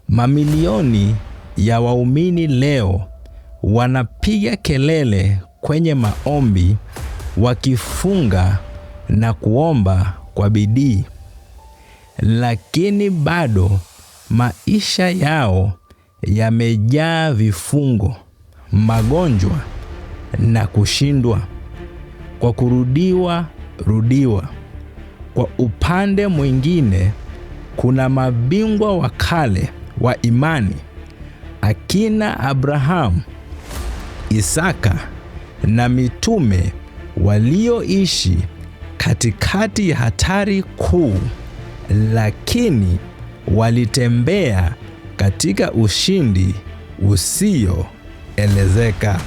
Mamilioni ya waumini leo wanapiga kelele kwenye maombi, wakifunga na kuomba kwa bidii, lakini bado maisha yao yamejaa vifungo, magonjwa na kushindwa kwa kurudiwa. Kwa upande mwingine, kuna mabingwa wa kale wa imani, akina Abrahamu, Isaka na mitume walioishi katikati ya hatari kuu, lakini walitembea katika ushindi usioelezeka.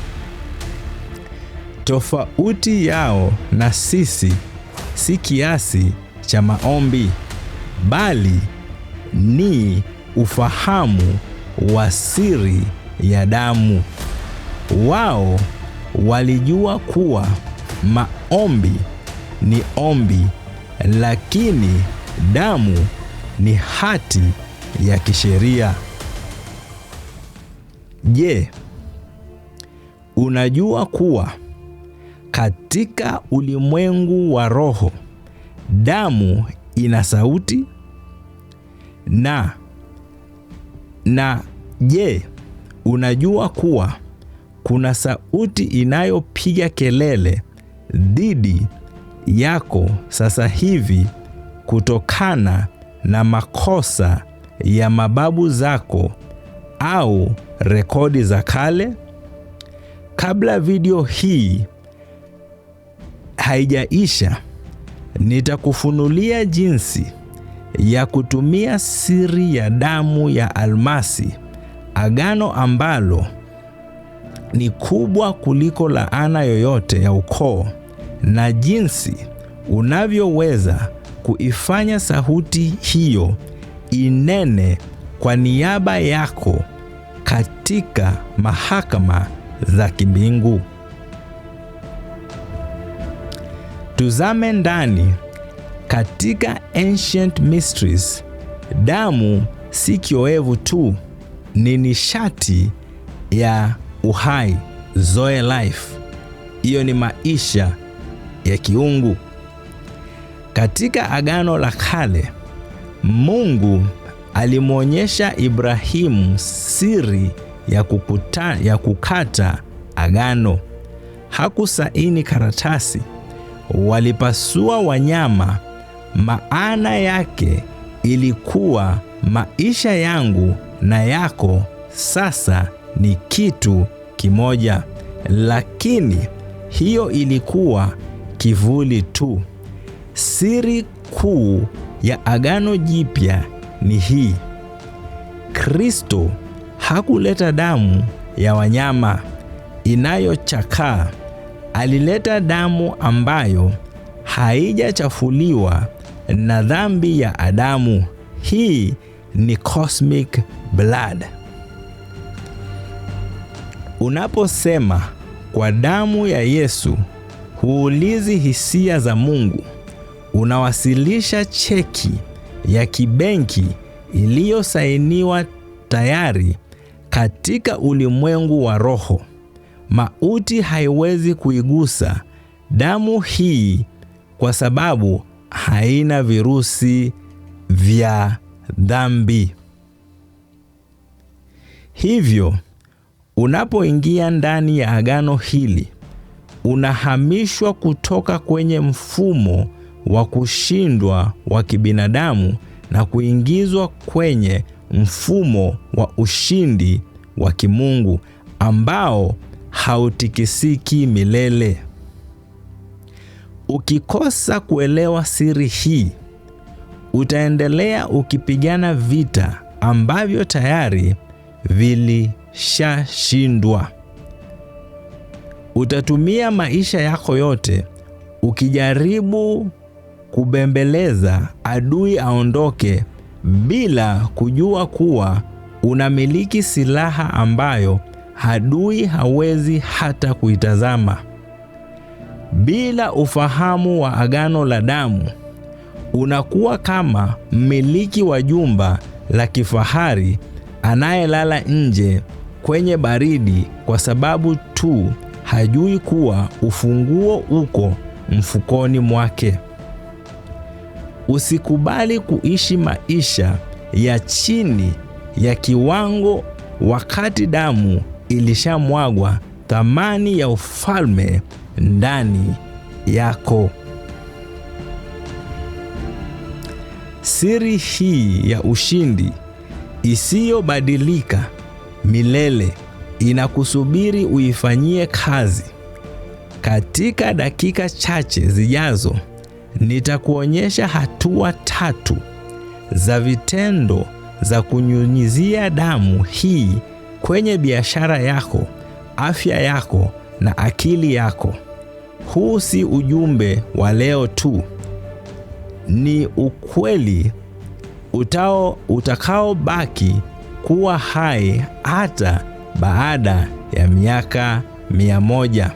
Tofauti yao na sisi si kiasi cha maombi, bali ni ufahamu wa siri ya damu. Wao walijua kuwa maombi ni ombi, lakini damu ni hati ya kisheria. Je, unajua kuwa katika ulimwengu wa roho, damu ina sauti? Na je, unajua kuwa kuna sauti inayopiga kelele dhidi yako sasa hivi kutokana na makosa ya mababu zako au rekodi za kale? Kabla video hii haijaisha, nitakufunulia jinsi ya kutumia siri ya damu ya almasi, agano ambalo ni kubwa kuliko laana yoyote ya ukoo, na jinsi unavyoweza kuifanya sauti hiyo inene kwa niaba yako katika mahakama za kimbingu. Tuzame ndani katika Ancient Mysteries. Damu si kioevu tu, ni nishati ya uhai, Zoe Life. Hiyo ni maisha ya kiungu. Katika Agano la Kale, Mungu alimwonyesha Ibrahimu siri ya kukata agano. Hakusaini karatasi, walipasua wanyama. Maana yake ilikuwa maisha yangu na yako sasa ni kitu kimoja. Lakini hiyo ilikuwa kivuli tu. Siri kuu ya Agano Jipya ni hii: Kristo hakuleta damu ya wanyama inayochakaa. Alileta damu ambayo haijachafuliwa na dhambi ya Adamu. Hii ni cosmic blood. Unaposema kwa damu ya Yesu, huulizi hisia za Mungu. Unawasilisha cheki ya kibenki iliyosainiwa tayari. Katika ulimwengu wa roho, mauti haiwezi kuigusa damu hii kwa sababu haina virusi vya dhambi. Hivyo, unapoingia ndani ya agano hili, unahamishwa kutoka kwenye mfumo wa kushindwa wa kibinadamu na kuingizwa kwenye mfumo wa ushindi wa kimungu ambao hautikisiki milele. Ukikosa kuelewa siri hii, utaendelea ukipigana vita ambavyo tayari vilishashindwa. Utatumia maisha yako yote ukijaribu kubembeleza adui aondoke, bila kujua kuwa unamiliki silaha ambayo adui hawezi hata kuitazama. Bila ufahamu wa agano la damu, unakuwa kama mmiliki wa jumba la kifahari anayelala nje kwenye baridi kwa sababu tu hajui kuwa ufunguo uko mfukoni mwake. Usikubali kuishi maisha ya chini ya kiwango wakati damu ilishamwagwa thamani ya ufalme ndani yako. Siri hii ya ushindi isiyobadilika milele inakusubiri uifanyie kazi. Katika dakika chache zijazo, nitakuonyesha hatua 3 za vitendo za kunyunyizia damu hii kwenye biashara yako, afya yako na akili yako. Huu si ujumbe wa leo tu. Ni ukweli utakaobaki kuwa hai hata baada ya miaka 100.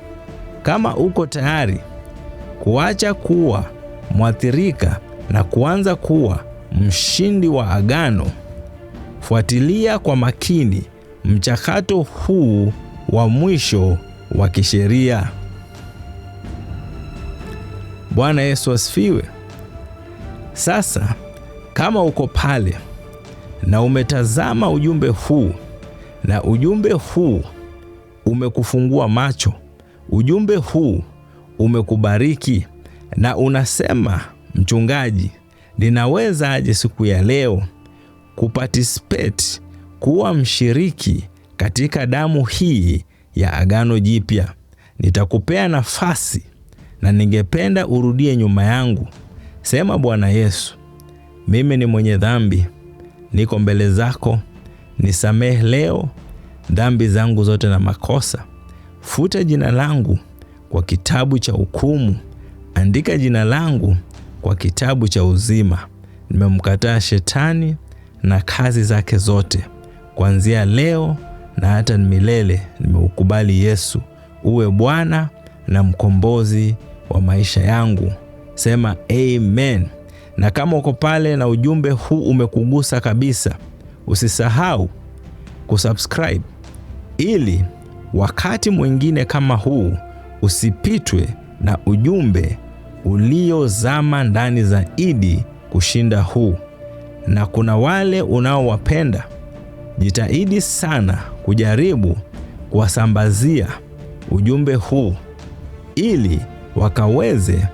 Kama uko tayari kuacha kuwa mwathirika na kuanza kuwa mshindi wa agano, fuatilia kwa makini mchakato huu wa mwisho wa kisheria. Bwana Yesu asifiwe. Sasa kama uko pale na umetazama ujumbe huu na ujumbe huu umekufungua macho, ujumbe huu umekubariki na unasema, mchungaji, ninaweza aje siku ya leo kuparticipate, kuwa mshiriki katika damu hii ya agano jipya? Nitakupea nafasi na ningependa urudie nyuma yangu. Sema, Bwana Yesu, mimi ni mwenye dhambi, niko mbele zako, nisamehe leo dhambi zangu zote na makosa. Futa jina langu kwa kitabu cha hukumu, andika jina langu kwa kitabu cha uzima. Nimemkataa shetani na kazi zake zote. Kuanzia leo na hata milele nimeukubali Yesu uwe Bwana na mkombozi wa maisha yangu. Sema amen. Na kama uko pale na ujumbe huu umekugusa kabisa, usisahau kusubscribe ili wakati mwingine kama huu usipitwe na ujumbe uliozama ndani zaidi kushinda huu. Na kuna wale unaowapenda, jitahidi sana kujaribu kuwasambazia ujumbe huu ili wakaweze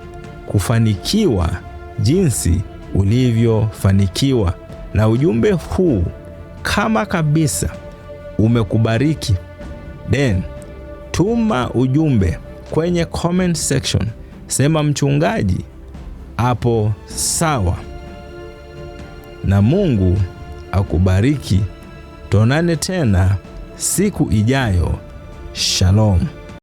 kufanikiwa jinsi ulivyofanikiwa. Na ujumbe huu kama kabisa umekubariki, then tuma ujumbe kwenye comment section, sema mchungaji hapo sawa, na Mungu akubariki. Tuonane tena siku ijayo. Shalom.